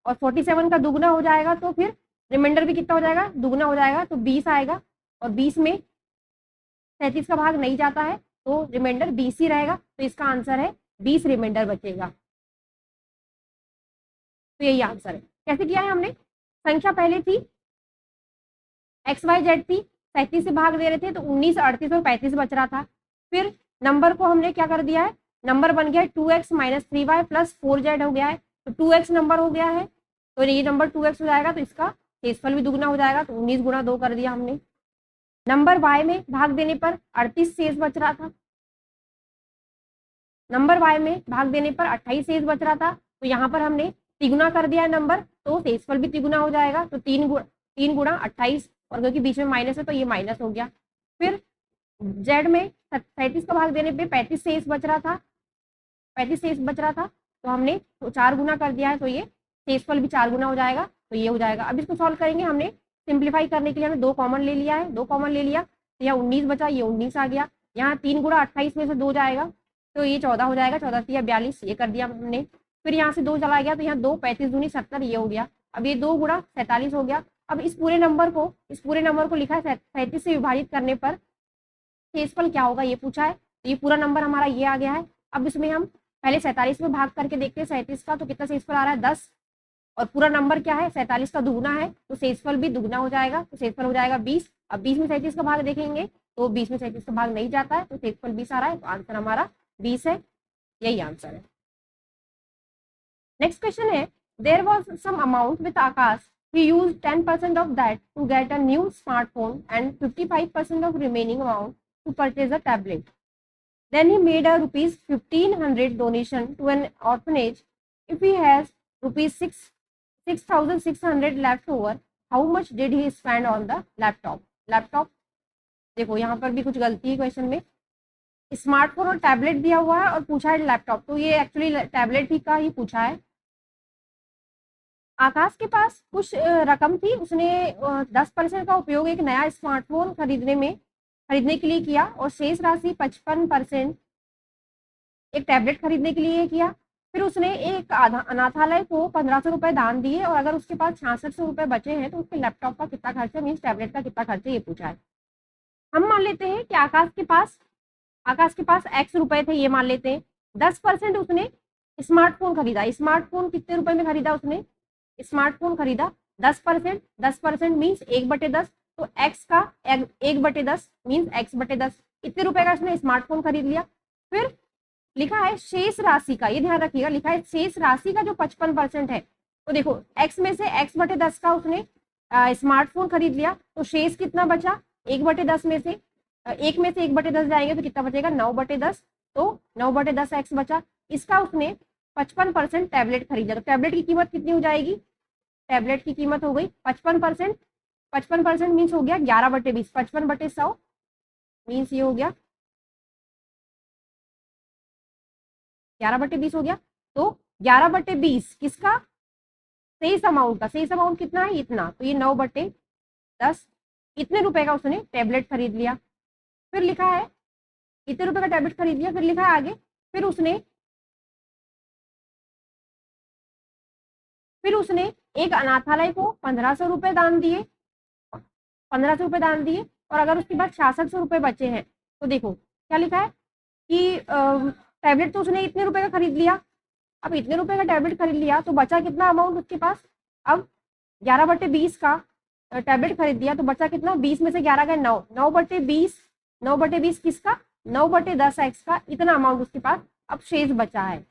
और 47 का दुगना हो जाएगा तो फिर रिमाइंडर भी कितना हो जाएगा, दुगना हो जाएगा तो 20 आएगा, और 20 में 37 का भाग नहीं जाता है तो रिमाइंडर 20 ही रहेगा, तो इसका आंसर है 20 रिमाइंडर बचेगा। तो यही आंसर है। कैसे किया है हमने, संख्या पहले थी XYZ थी, 37 से भाग दे रहे थे तो 19, 38 और 35 बच रहा था। फिर नंबर को हमने क्या कर दिया है, नंबर बन गया है 2x minus 3y plus 4z हो गया है, तो 2x नंबर हो गया है, तो ये नंबर 2x हो जाएगा तो इसका शेषफल भी दुगना हो जाएगा, तो 19 गुणा 2 कर दिया हमने। नंबर y में भाग देने पर 38 शेष बच रहा था, नंबर y में भाग देने पर 28 शेष बच रहा था, तो यहाँ पर हमने तिगुना कर दिया है नंबर, तो शेषफल भी तिगुना हो जाएगा, तो 3 गुणा 28, और क्योंकि बीच में माइनस है तो ये माइनस हो गया। फिर z में 37 का भाग देने पे 35 शेष बच रहा था, 35 शेष बच रहा था, तो हमने 4 गुना कर दिया है तो ये शेषफल भी 4 गुना हो जाएगा, तो ये हो जाएगा। अब इसको सॉल्व करेंगे, हमने सिंप्लीफाई करने के लिए हमने 2 कॉमन ले लिया है, 2 कॉमन ले लिया तो यहाँ 19 बचा, ये 19 आ गया, यहाँ 3 गुणा 28 में से 2 जाएगा तो ये 14 हो जाएगा, 14 या 42 ये कर दिया हमने। फिर यहाँ से 2 चला गया तो यहाँ 2, 35 दूनी 70 ये हो गया। अब ये 2 गुणा 47 हो गया। अब इस पूरे नंबर को लिखा है 37 से विभाजित करने पर शेषफल क्या होगा ये पूछा है, तो ये पूरा नंबर हमारा ये आ गया है। अब इसमें हम पहले 47 में भाग करके देखते हैं 37 का, तो कितना शेषफल आ रहा है 10, और पूरा नंबर क्या है 47 का दुगना है तो शेषफल भी दुगना हो जाएगा, तो शेषफल हो जाएगा 20। अब 20 में 37 का भाग देखेंगे तो 20 में 37 का भाग नहीं जाता है, तो शेषफल 20 आ रहा है, तो आंसर हमारा 20 है, यही आंसर है। नेक्स्ट क्वेश्चन है, there was some amount with Akash, he used 10% of that to get a new smartphone and 55% of remaining amount to purchase a tablet. Then he made a rupees 1500 donation to an orphanage. If he has rupees 6,600 left over, how much did he spend on the laptop? देखो यहाँ पर भी कुछ गलती है question में, smartphone और tablet दिया हुआ है और पूछा है लैपटॉप, तो ये एक्चुअली टैबलेट ही का ही पूछा है। आकाश के पास कुछ रकम थी, उसने 10% का उपयोग एक नया स्मार्टफोन खरीदने के लिए किया, और शेष राशि 55% एक टैबलेट खरीदने के लिए किया। फिर उसने एक अनाथालय को 1500 रुपए दान दिए, और अगर उसके पास 6600 रुपए बचे हैं तो उसके लैपटॉप का कितना खर्चा, मीन्स टैबलेट का कितना खर्चा, ये पूछा है। हम मान लेते हैं कि आकाश के पास x रुपए थे, ये मान लेते हैं। 10% उसने स्मार्टफोन खरीदा, स्मार्टफोन कितने रुपए में खरीदा उसने, स्मार्टफोन खरीदा 10%, 10% मीन्स 1/10, तो x का 1/10 मीन्स x/10, इतने रुपए का उसने स्मार्टफोन खरीद लिया। फिर लिखा है शेष राशि का, ये ध्यान रखिएगा, लिखा है शेष राशि का जो 55% है, तो देखो x में से x/10 का उसने स्मार्टफोन खरीद लिया, तो शेष कितना बचा, 1/10 में से 1 में से 1/10 जाएंगे तो कितना बचेगा, 9/10, तो 9/10x बचा। इसका उसने 55% टैबलेट खरीदा, तो टैबलेट की कीमत कितनी हो जाएगी? टैबलेट की कीमत हो गई 55%। 55% मीन्स हो गया 11/20, 55/100 मीन्स ये हो गया 11/20 हो गया। तो 11/20 किसका? शेष अमाउंट का। शेष अमाउंट कितना है? इतना। तो ये 9/10, इतने रुपए का उसने टैबलेट खरीद लिया। फिर लिखा है इतने रुपए का टैबलेट खरीद लिया, फिर लिखा है आगे, फिर उसने एक अनाथालय को 1500 रुपए दान दिए, 1500 रुपए दान दिए। और अगर उसके बाद 6600 रुपए बचे हैं तो देखो क्या लिखा है कि टैबलेट तो उसने इतने रुपए का खरीद लिया। अब इतने रुपए का टैबलेट खरीद लिया तो बचा कितना अमाउंट उसके पास? अब 11/20 का टैबलेट खरीद दिया तो बचा कितना? 20 में से 11 गए 9, 9/20, 9/20 किसका? 9/10x का। इतना अमाउंट उसके पास अब शेष बचा है।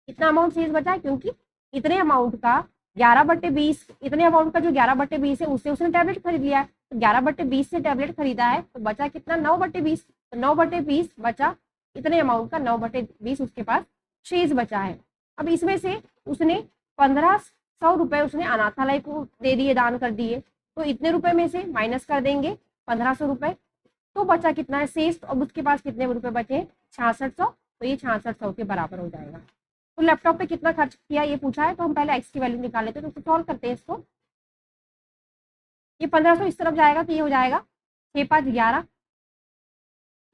इतना अमाउंट शेष बचा है क्योंकि इतने अमाउंट का 11/20, इतने अमाउंट का जो 11/20 है उससे उसने टैबलेट खरीद लिया है। तो 11/20 से टैबलेट खरीदा है तो बचा कितना? 9/20। तो 9/20 बचा इतने अमाउंट का, 9/20 उसके पास शेष बचा है। अब इसमें से उसने 1500 रुपए उसने अनाथालय को दे दिए, दान कर दिए। तो इतने रुपए में से माइनस कर देंगे 1500 रुपए, तो बचा कितना है शेष? अब उसके पास कितने रुपए बचे? 6600। तो ये 6600 के बराबर हो जाएगा। तो लैपटॉप पे कितना खर्च किया ये पूछा है, तो हम पहले एक्स की वैल्यू निकाल लेते हैं। तो सॉल्व करते हैं इसको। ये 1500 इस तरफ जाएगा तो ये हो जाएगा 6×5=11,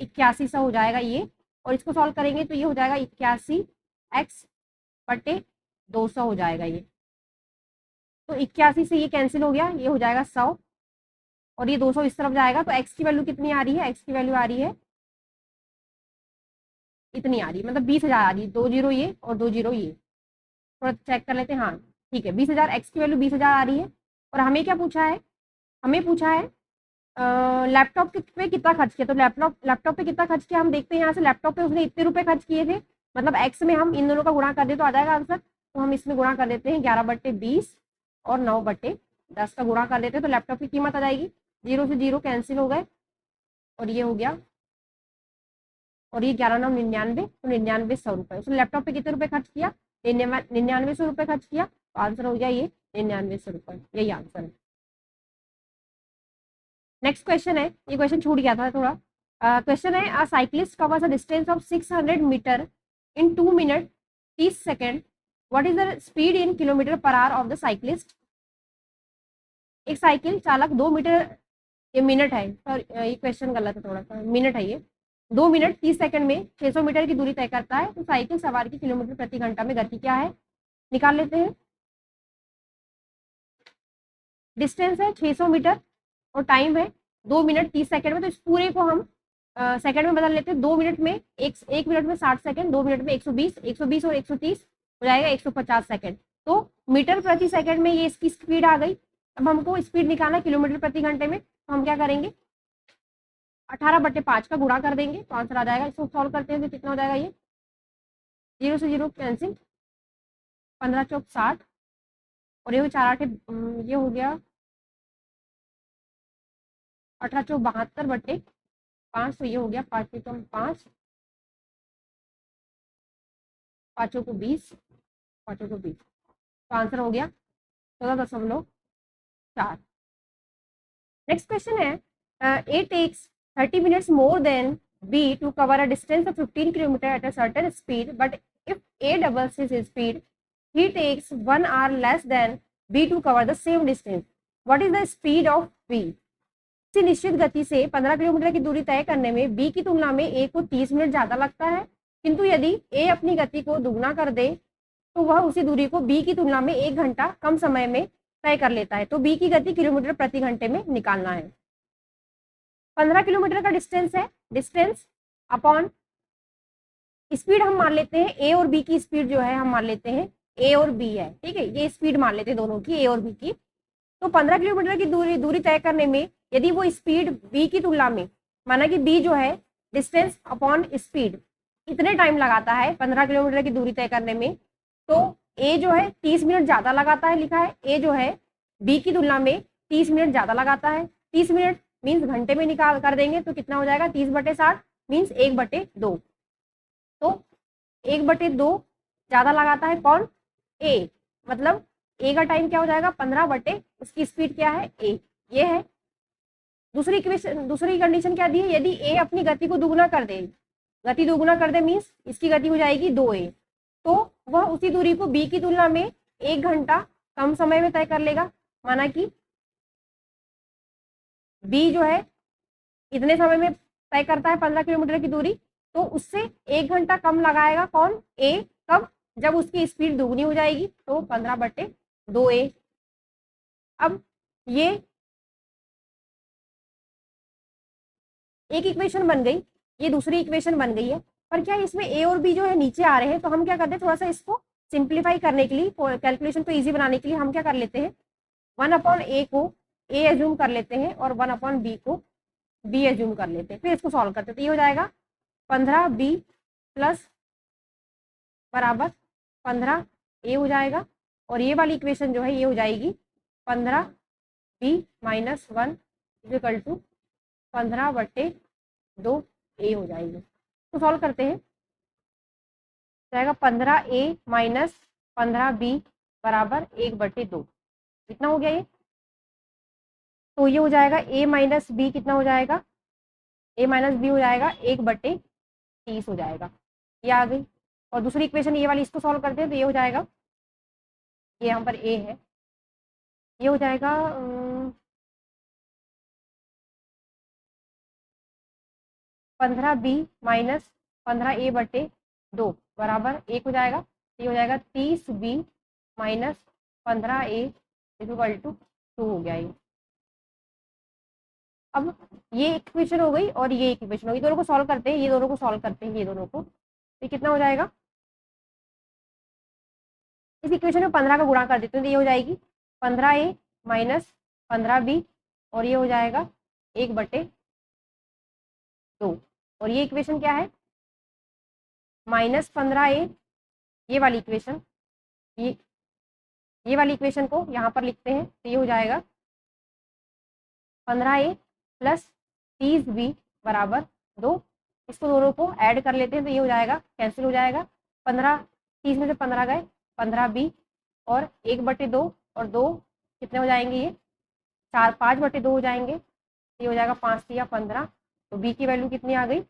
8100 हो जाएगा ये। और इसको सॉल्व करेंगे तो ये हो जाएगा 81x/200 हो जाएगा ये। तो 81 से ये कैंसिल हो गया, ये हो जाएगा 100 और ये 200 इस तरफ जाएगा। तो एक्स की वैल्यू कितनी आ रही है? एक्स की वैल्यू आ रही है इतनी आ रही है, मतलब 20,000 आ रही है। 2 जीरो ये और 2 जीरो ये, थोड़ा चेक कर लेते हैं। हाँ ठीक है, 20,000, एक्स की वैल्यू 20,000 आ रही है। और हमें क्या पूछा है? हमें पूछा है लैपटॉप पे कितना खर्च किया। तो लैपटॉप पे कितना खर्च किया हम देखते हैं यहाँ से। लैपटॉप पे उसने इतने रुपए खर्च किए थे, मतलब एक्स में हम इन दोनों का गुणा कर दे तो आ जाएगा आंसर। तो हम इसमें गुणा कर देते हैं 11/20 और 9/10 का गुणा कर देते हैं तो लैपटॉप की कीमत आ जाएगी। 0 से 0 कैंसिल हो गए और ये हो गया, और ये 11×9 = 99, तो 99 रुपए। उसने लैपटॉप पे कितने रुपए खर्च किया? 99 रुपए खर्च किया। तो आंसर हो गया ये 99 रुपए, यही आंसर है। नेक्स्ट क्वेश्चन है, ये क्वेश्चन छूट गया था थोड़ा। क्वेश्चन है a cyclist covers a distance of 600 metre in 2 minute 30 second, what is the speed in km/h of the cyclist. एक साइकिल चालक 2 मीटर, ये मिनट है, ये क्वेश्चन गलत है थोड़ा सा, मिनट है ये। 2 मिनट 30 सेकंड में 600 मीटर की दूरी तय करता है, तो साइकिल सवार की किलोमीटर प्रति घंटा में गति क्या है? निकाल लेते हैं। डिस्टेंस है 600 मीटर और टाइम है 2 मिनट 30 सेकंड में, तो इस पूरे को हम सेकंड में बदल लेते हैं। 2 मिनट में एक मिनट में 60 सेकंड, 2 मिनट में 120, 120 और 130 हो जाएगा 150 सेकंड। तो मीटर प्रति सेकंड में ये इसकी स्पीड आ गई। अब हमको स्पीड निकालना किलोमीटर प्रति घंटे में, तो हम क्या करेंगे? 18/5 का गुणा कर देंगे तो आंसर आ जाएगा। इसको सॉल्व करते हैं तो कितना हो जाएगा? ये 0 से 0 कैंसिल, 15 चौक 60 और ये 4 8 ये हो गया 18 चौक 72/5, तो ये हो गया 5 कम 5, 5 को 20, 5 को 20, तो आंसर हो गया 14.4। नेक्स्ट क्वेश्चन है ए takes 30 minutes more than B to cover a distance of 15 km at a certain speed, but if A doubles his speed, he takes 1 hour less than B to cover the same distance. What is the speed of B? किसी निश्चित गति से 15 kilometre की दूरी तय करने में B की तुलना में A को 30 मिनट ज्यादा लगता है, किंतु यदि A अपनी गति को दुगना कर दे तो वह उसी दूरी को B की तुलना में 1 घंटा कम समय में तय कर लेता है। तो B की गति किलोमीटर प्रति घंटे में निकालना है। 15 किलोमीटर का डिस्टेंस है, डिस्टेंस अपॉन स्पीड हम मान लेते हैं ए और बी की स्पीड जो है हम मान लेते हैं ए और बी है, ठीक है, ये स्पीड मान लेते हैं दोनों की, ए और बी की। तो 15 किलोमीटर की दूरी तय करने में यदि वो स्पीड बी की तुलना में, माना कि बी जो है डिस्टेंस अपॉन स्पीड इतने टाइम लगाता है 15 किलोमीटर की दूरी तय करने में, तो ए जो है 30 मिनट ज्यादा लगाता है, लिखा है ए जो है बी की तुलना में 30 मिनट ज्यादा लगाता है। 30 मिनट मीन्स घंटे में निकाल कर देंगे तो कितना हो जाएगा? 30/60 मीन्स 1/2। तो 1/2 ज्यादा लगाता है कौन? ए। मतलब ए का टाइम क्या हो जाएगा? 15/, उसकी स्पीड क्या है? ए। ये है दूसरी इक्वेशन। दूसरी कंडीशन क्या दी है? यदि ए अपनी गति को दुगुना कर दे, गति दुगुना कर दे मीन्स इसकी गति हो जाएगी 2a, तो वह उसी दूरी को बी की तुलना में 1 घंटा कम समय में तय कर लेगा। माना कि बी जो है इतने समय में तय करता है 15 किलोमीटर की दूरी, तो उससे 1 घंटा कम लगाएगा कौन? ए। कब? जब उसकी स्पीड दुगनी हो जाएगी, तो 15/2a। अब ये एक इक्वेशन बन गई, ये दूसरी इक्वेशन बन गई है। पर क्या इसमें ए और बी जो है नीचे आ रहे हैं, तो हम क्या करते हैं, थोड़ा सा इसको सिंप्लीफाई करने के लिए, कैलकुलेशन को इजी बनाने के लिए हम क्या कर लेते हैं, 1/a को ए एज्यूम कर लेते हैं और 1/b को बी एज्यूम कर लेते हैं। फिर इसको सॉल्व करते हैं, तो ये हो जाएगा 15b प्लस बराबर 15a हो जाएगा। और ये वाली इक्वेशन जो है ये हो जाएगी 15b minus 1 equal to 15/2a हो जाएगी। तो सॉल्व करते हैं, जाएगा 15a माइनस 15b बराबर 1/2। कितना हो गया ये? तो ये हो जाएगा a माइनस बी, कितना हो जाएगा? a माइनस बी हो जाएगा 1/30 हो जाएगा। ये आ गई। और दूसरी इक्वेशन ये वाली, इसको सॉल्व करते हैं, तो ये हो जाएगा, ये यहाँ पर a है, ये हो जाएगा 15b माइनस 15a/2 बराबर 1 हो जाएगा। ये हो जाएगा 30b minus 15a equal to 2 हो गया ये। अब ये इक्वेशन हो गई और ये इक्वेशन हो गई, दोनों को सॉल्व करते हैं, ये दोनों को सॉल्व करते हैं, ये दोनों को, तो कितना हो जाएगा? इस इक्वेशन में 15 का गुणा कर देते हैं, तो ये हो जाएगी 15a माइनस 15b और ये हो जाएगा 1/2। और ये इक्वेशन क्या है? माइनस 15a, ये वाली इक्वेशन, ये वाली इक्वेशन को यहाँ पर लिखते हैं, तो ये हो जाएगा 15a प्लस 30b बराबर 2। इसको दोनों को ऐड कर लेते हैं, तो ये हो जाएगा, कैंसिल हो जाएगा, 15, 30 में से 15 गए, 15b और 1/2 और 2 कितने हो जाएंगे? ये 5/2 हो जाएंगे। ये हो जाएगा 5 या 15। तो b की वैल्यू कितनी आ गई?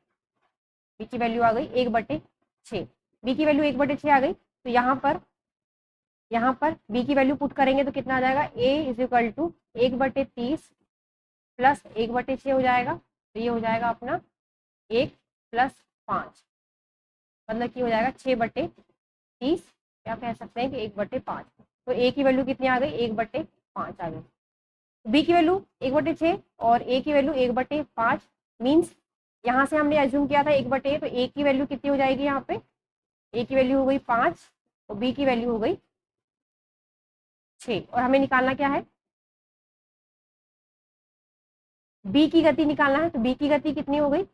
b की वैल्यू आ गई 1/6। b की वैल्यू 1/6 आ गई, तो यहाँ पर b की वैल्यू पुट करेंगे तो कितना आ जाएगा? a is equal to 1/30 plus 1/6 हो जाएगा, तो ये हो जाएगा अपना 1 प्लस 5, मतलब कि हो जाएगा 6/30, या कह सकते हैं कि 1/5। तो a की वैल्यू कितनी आ गई? 1/5 आ गई। b की वैल्यू 1/6 और a की वैल्यू 1/5 मीन्स यहाँ से हमने एज्यूम किया था 1/, तो a की वैल्यू कितनी हो जाएगी? यहाँ पे a की वैल्यू हो गई 5 और b की वैल्यू हो गई 6। और हमें निकालना क्या है? b की गति निकालना है, तो b की गति कितनी हो गई?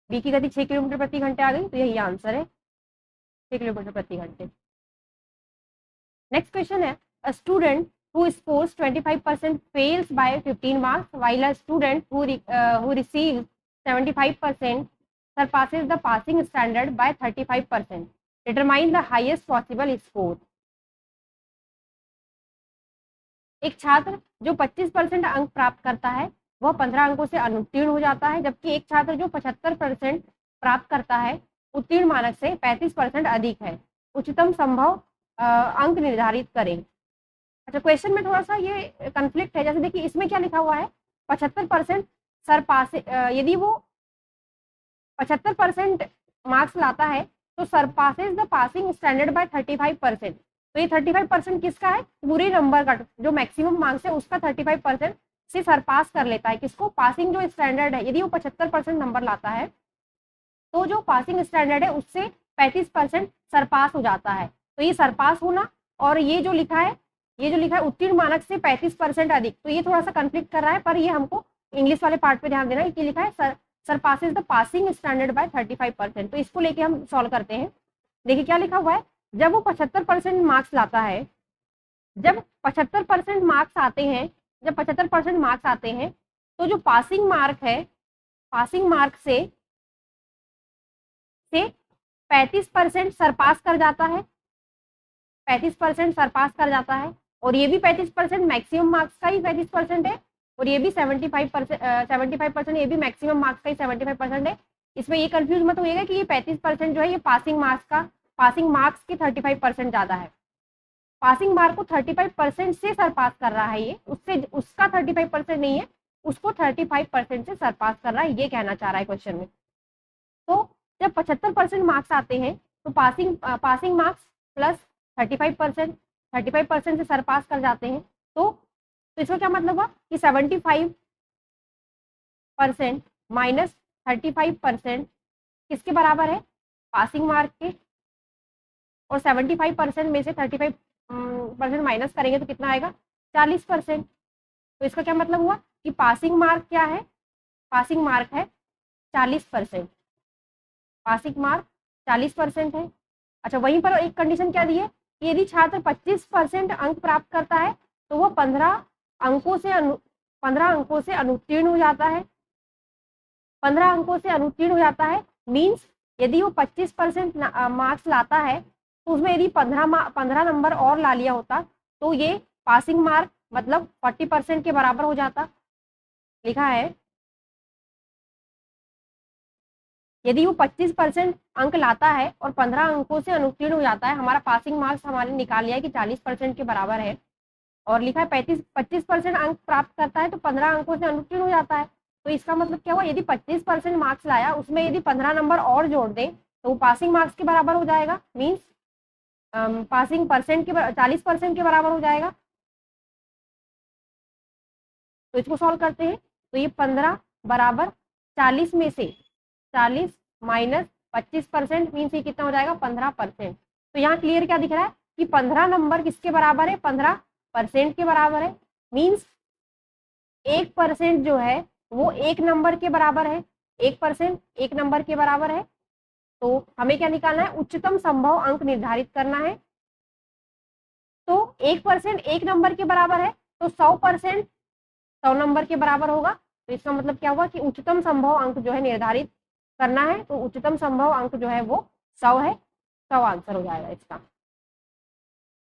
b की गति 6 किलोमीटर प्रति घंटे आ गई, तो यही आंसर है, 6 किलोमीटर प्रति घंटे। नेक्स्ट क्वेश्चन है, a student who scores 25% fails by 15 marks, while a student who receives 75% surpasses the passing standard by 35%. Determine the highest possible score. एक छात्र जो 25% अंक प्राप्त करता है वह 15 अंकों से अनुत्तीर्ण हो जाता है, जबकि एक छात्र जो 75% प्राप्त करता है उत्तीर्ण मानक से 35% अधिक है। उच्चतम संभव अंक निर्धारित करें। अच्छा, क्वेश्चन में थोड़ा सा ये कंफ्लिक्ट है। जैसे देखिए इसमें क्या लिखा हुआ है, 75% सरपास, यदि वो 75% मार्क्स लाता है तो सरपासेज द पासिंग स्टैंडर्ड बाय 35%। तो ये 35% किसका है? पूरे नंबर का, जो मैक्सिमम मार्क्स है उसका 35% से सरपास कर लेता है। किसको? पासिंग जो स्टैंडर्ड है, यदि वो 75% नंबर लाता है तो जो पासिंग स्टैंडर्ड है उससे 35% सरपास हो जाता है। तो ये सरपास होना और ये जो लिखा है, उत्तीर्ण मानक से 35% अधिक, तो ये थोड़ा सा कंफ्लिक्ट कर रहा है। पर ये हमको इंग्लिश वाले पार्ट पे ध्यान देना है कि लिखा है surpasses the passing standard by 35%। तो इसको लेके हम सॉल्व करते हैं। देखिए क्या लिखा हुआ है, जब वो 75% मार्क्स लाता है, जब 75% मार्क्स आते हैं, जब 75% मार्क्स आते हैं तो जो पासिंग मार्क है, पासिंग मार्क से से 35% सरपास कर जाता है, 35% सरपास कर जाता है, और ये भी 35% मैक्सिमम मार्क्स का ही 35% है, और ये भी 75% ये भी मैक्सिमम मार्क्स का ही 75% है। इसमें ये कंफ्यूज मत होइएगा कि ये 35% जो है ये पासिंग मार्क्स के 35% ज्यादा है। पासिंग मार्क को 35% से सरपास कर रहा है, ये उसका 35% नहीं है, उसको 35% से सरपास कर रहा है, ये कहना चाह रहा है क्वेश्चन में। तो जब 75% मार्क्स आते हैं तो पासिंग मार्क्स प्लस 35%, 35% से सरपास कर जाते हैं, तो इसका क्या मतलब हुआ कि 75% माइनस 35% किसके बराबर है, पासिंग मार्क के, और 75% में से 35% माइनस करेंगे तो कितना आएगा, 40%। तो इसका क्या मतलब हुआ कि पासिंग मार्क क्या है, पासिंग मार्क है 40%, पासिंग मार्क 40% है। अच्छा, वहीं पर एक कंडीशन क्या दी है कि यदि छात्र 25% अंक प्राप्त करता है तो वो 15 अंकों से अनुत्तीर्ण हो जाता है, 15 अंकों से अनुत्तीर्ण हो जाता है। मीन्स यदि वो 25% मार्क्स लाता है तो उसमें यदि 15 नंबर और ला लिया होता तो ये पासिंग मार्क मतलब 40% के बराबर हो जाता। लिखा है यदि वो 25% अंक लाता है और 15 अंकों से अनुत्तीर्ण हो जाता है, हमारा पासिंग मार्क्स हमारे निकाल लिया है कि 40% के बराबर है, और लिखा है 25% अंक प्राप्त करता है तो 15 अंकों से अनुत्तीर्ण हो जाता है। तो इसका मतलब क्या हुआ, यदि 25% मार्क्स लाया उसमें यदि 15 नंबर और जोड़ दे तो वो पासिंग मार्क्स के बराबर हो जाएगा, मीन्स पासिंग परसेंट के 40% के बराबर हो जाएगा। तो इसको सॉल्व करते हैं, तो ये 15 बराबर 40 में से 40 माइनस 25% मीन्स ये कितना हो जाएगा, 15%। तो यहाँ क्लियर क्या दिख रहा है कि 15 नंबर किसके बराबर है, 15% के बराबर है। मीन्स 1% जो है वो 1 नंबर के बराबर है, 1% 1 नंबर के बराबर है। तो हमें क्या निकालना है, उच्चतम संभव अंक निर्धारित करना है। तो 1% 1 नंबर के बराबर है तो 100% 100 नंबर के बराबर होगा। तो इसका मतलब क्या हुआ कि उच्चतम संभव अंक जो है निर्धारित करना है, तो उच्चतम संभव अंक जो है वो 100 है, 100 आंसर हो जाएगा इसका।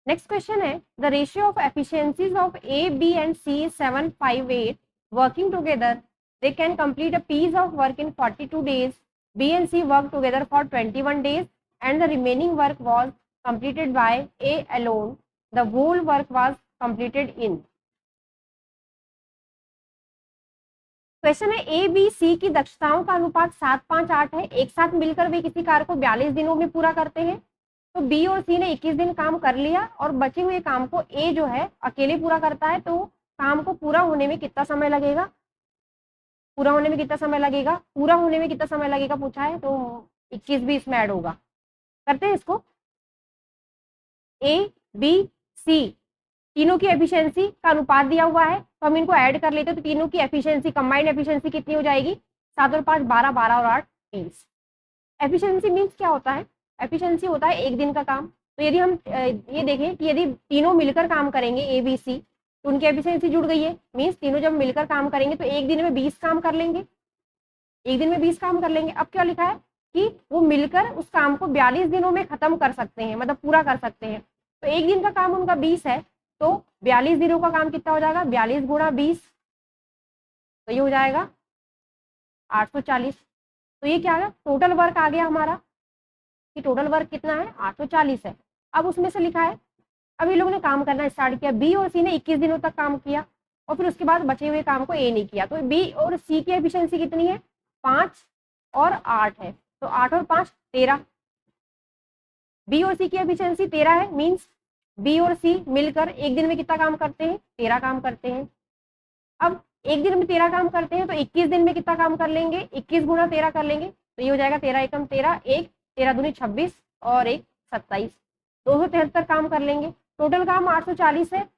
नेक्स्ट क्वेश्चन है, the ratio of efficiencies of A, B and C is 758 working together, they can complete a piece of work in 42 days. B and C worked together for 21 days and the remaining work was completed by A alone. The whole work was completed in. Question है A B C की दक्षताओं का अनुपात 7-5-8 है, एक साथ मिलकर वे किसी कार्य को 42 दिनों में पूरा करते हैं। तो बी और सी ने 21 दिन काम कर लिया और बचे हुए काम को ए जो है अकेले पूरा करता है, तो काम को पूरा होने में कितना समय लगेगा, पूरा होने में कितना समय लगेगा, पूरा होने में कितना समय लगेगा पूछा है, तो 21 भी इसमें ऐड होगा। करते हैं इसको, ए बी सी तीनों की एफिशिएंसी का अनुपात दिया हुआ है तो हम इनको ऐड कर लेते हैं, तो तीनों की एफिशिएंसी कंबाइंड एफिशिएंसी कितनी हो जाएगी, 7 और 5 12, 12 और 8 20। एफिशिएंसी मीन्स क्या होता है, एफिशिएंसी होता है एक दिन का काम। तो यदि हम ये देखें कि यदि तीनों मिलकर काम करेंगे ए बी सी तो उनकी एफिशिएंसी जुड़ गई है, मीन्स तीनों जब मिलकर काम करेंगे तो एक दिन में 20 काम कर लेंगे, एक दिन में 20 काम कर लेंगे। अब क्या लिखा है कि वो मिलकर उस काम को 42 दिनों में खत्म कर सकते हैं, मतलब पूरा कर सकते हैं। तो एक दिन का काम उनका 20 है तो 42 दिनों का काम कितना हो जाएगा, 42 गुणा 20, तो ये हो जाएगा 840। तो ये क्या है, टोटल वर्क आ गया हमारा कि टोटल वर्क कितना है, 840 है। अब उसमें से लिखा है, अब ये लोगों ने काम करना स्टार्ट किया, बी और सी ने 21 दिनों तक काम किया और फिर उसके बाद बचे हुए काम को ए नहीं किया। तो बी और सी की एफिशिएंसी कितनी है, 5 और 8 है, तो 8 और 5 13। बी और सी की एफिशिएंसी 13 है, मीन्स बी और सी मिलकर एक दिन में कितना काम करते हैं, 13 काम करते हैं। अब एक दिन में 13 काम करते हैं तो 21 दिन में कितना काम कर लेंगे, 21 गुणा 13 कर लेंगे, तो ये हो जाएगा 13 एकम 13, 1 13 दूनी 26 और 1 27, 273 काम कर लेंगे। टोटल काम 840 है,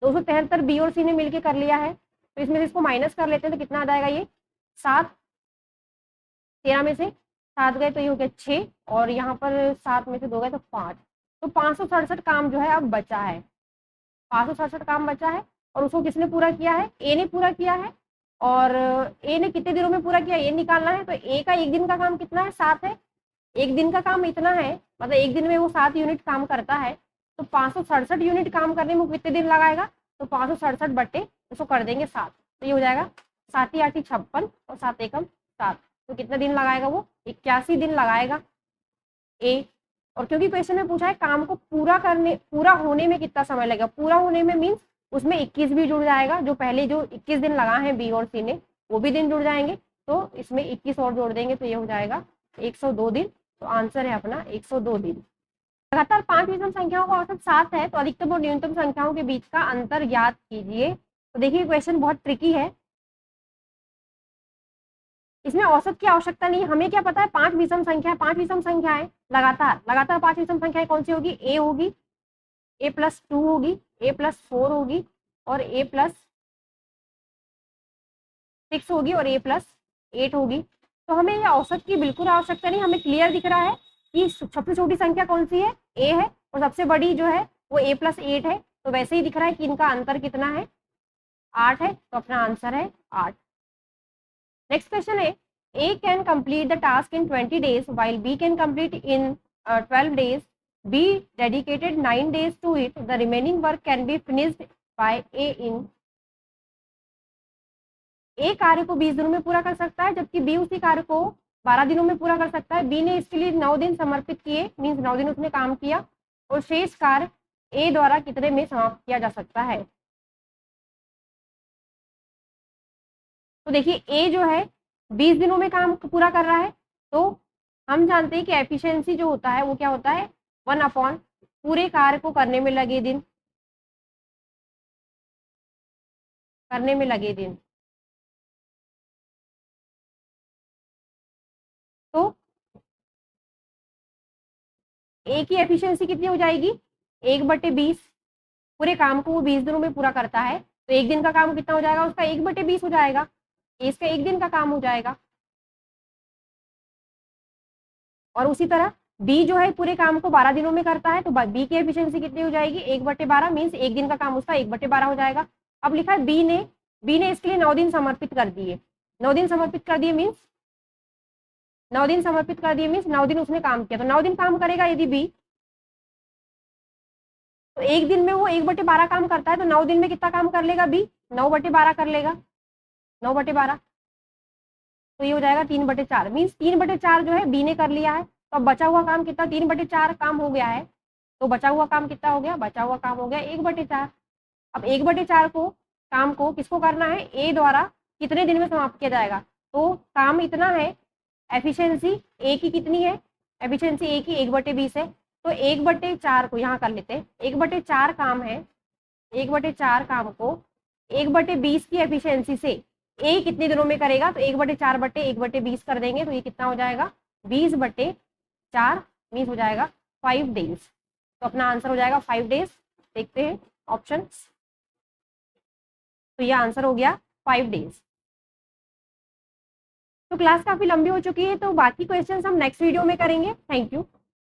273 बी और सी ने मिलकर कर लिया है, तो इसमें से इसको माइनस कर लेते हैं तो कितना आ जाएगा, ये 7, 13 में से 7 गए तो ये हो गया 6 और यहाँ पर 7 में से 2 गए तो 5, तो 567 काम जो है अब बचा है, 567 काम बचा है। और उसको किसने पूरा किया है, ए ने पूरा किया है। और ए ने कितने दिनों में पूरा किया ये निकालना है, तो ए का एक दिन का काम कितना है, 7 है, एक दिन का काम इतना है, मतलब एक दिन में वो 7 यूनिट काम करता है, तो 567 यूनिट काम करने में कितने दिन लगाएगा, तो 567 बटे उसको कर देंगे 7, तो ये हो जाएगा 7 8 56 और 7 एकम 7, तो कितना दिन लगाएगा वो 81 दिन लगाएगा ए। और क्योंकि क्वेश्चन में पूछा है काम को पूरा होने में कितना समय लगेगा, पूरा होने में मीन्स उसमें 21 भी जुड़ जाएगा, जो पहले जो 21 दिन लगा है बी और सी ने वो भी दिन जुड़ जाएंगे, तो इसमें 21 और जोड़ देंगे तो ये हो जाएगा 102 दिन। तो आंसर है अपना 102 दिन। लगातार 5 विषम संख्याओं का औसत 7 है, तो अधिकतम और न्यूनतम संख्याओं के बीच का अंतर ज्ञात कीजिए। तो देखिए क्वेश्चन बहुत ट्रिकी है, इसमें औसत की आवश्यकता नहीं, हमें क्या पता है 5 विषम संख्या है, 5 विषम संख्या है लगातार 5 विषम संख्याएं कौन सी होगी, ए होगी, ए प्लस 2 होगी, ए प्लस 4 होगी और ए प्लस 6 होगी और ए प्लस 8 होगी। तो हमें ये औसत की बिल्कुल आवश्यकता नहीं, हमें क्लियर दिख रहा है कि सबसे छोटी संख्या कौन सी है, ए है, और सबसे बड़ी जो है वो ए प्लस 8 है, तो वैसे ही दिख रहा है कि इनका अंतर कितना है 8 है, तो अपना आंसर है 8। नेक्स्ट क्वेश्चन है, A can complete the task in 20 days while B can complete in 12 days. B dedicated 9 days to it. The remaining work can be finished by A in A कार्य को 20 दिनों में पूरा कर सकता है, जबकि B उसी कार्य को 12 दिनों में पूरा कर सकता है। B ने इसके लिए 9 दिन समर्पित किए, मीन्स 9 दिन उसने काम किया, और शेष कार्य A द्वारा कितने में समाप्त किया जा सकता है। तो देखिए A जो है 20 दिनों में काम पूरा कर रहा है, तो हम जानते हैं कि एफिशिएंसी जो होता है वो क्या होता है 1 अपॉन पूरे कार्य को करने में लगे दिन, तो ए की एफिशिएंसी कितनी हो जाएगी 1/20, पूरे काम को वो 20 दिनों में पूरा करता है, तो एक दिन का काम कितना हो जाएगा उसका 1/20 हो जाएगा, इसका एक दिन का काम हो जाएगा। और उसी तरह बी जो है पूरे काम को 12 दिनों में करता है, तो बी की एफिशिएंसी कितनी हो जाएगी 1/12, मीन्स एक दिन का काम उसका 1/12 हो जाएगा। अब लिखा है बी ने इसके लिए 9 दिन समर्पित कर दिए, 9 दिन समर्पित कर दिए मीन्स 9 दिन समर्पित कर दिए मीन्स 9 दिन उसने काम किया, तो 9 दिन काम करेगा यदि बी, तो एक दिन में वो 1/12 काम करता है, तो 9 दिन में कितना काम कर लेगा बी 9/12 कर लेगा, 9/12, तो ये हो जाएगा 3/4, मीन्स 3/4 जो है बी ने कर लिया है। तो अब बचा हुआ काम कितना 3/4 काम हो गया है, तो बचा हुआ काम कितना हो गया, बचा हुआ काम हो गया 1/4। अब 1/4 को काम को किसको करना है ए द्वारा कितने दिन में समाप्त किया जाएगा, तो काम इतना है, एफिशिएंसी ए की कितनी है, एफिशिएंसी ए की 1/20 है, तो 1/4 को यहाँ कर लेते हैं, 1/4 काम है, 1/4 काम को 1/20 की एफिशिएंसी से ए कितने दिनों में करेगा, तो 1/4 बटे 1/20 कर देंगे, तो ये कितना हो जाएगा 20/4 मीन्स हो जाएगा 5 डेज, तो अपना आंसर हो जाएगा 5 डेज। देखते हैं ऑप्शन, तो ये आंसर हो गया 5 डेज। तो क्लास काफी लंबी हो चुकी है, तो बाकी क्वेश्चंस हम नेक्स्ट वीडियो में करेंगे। Thank you.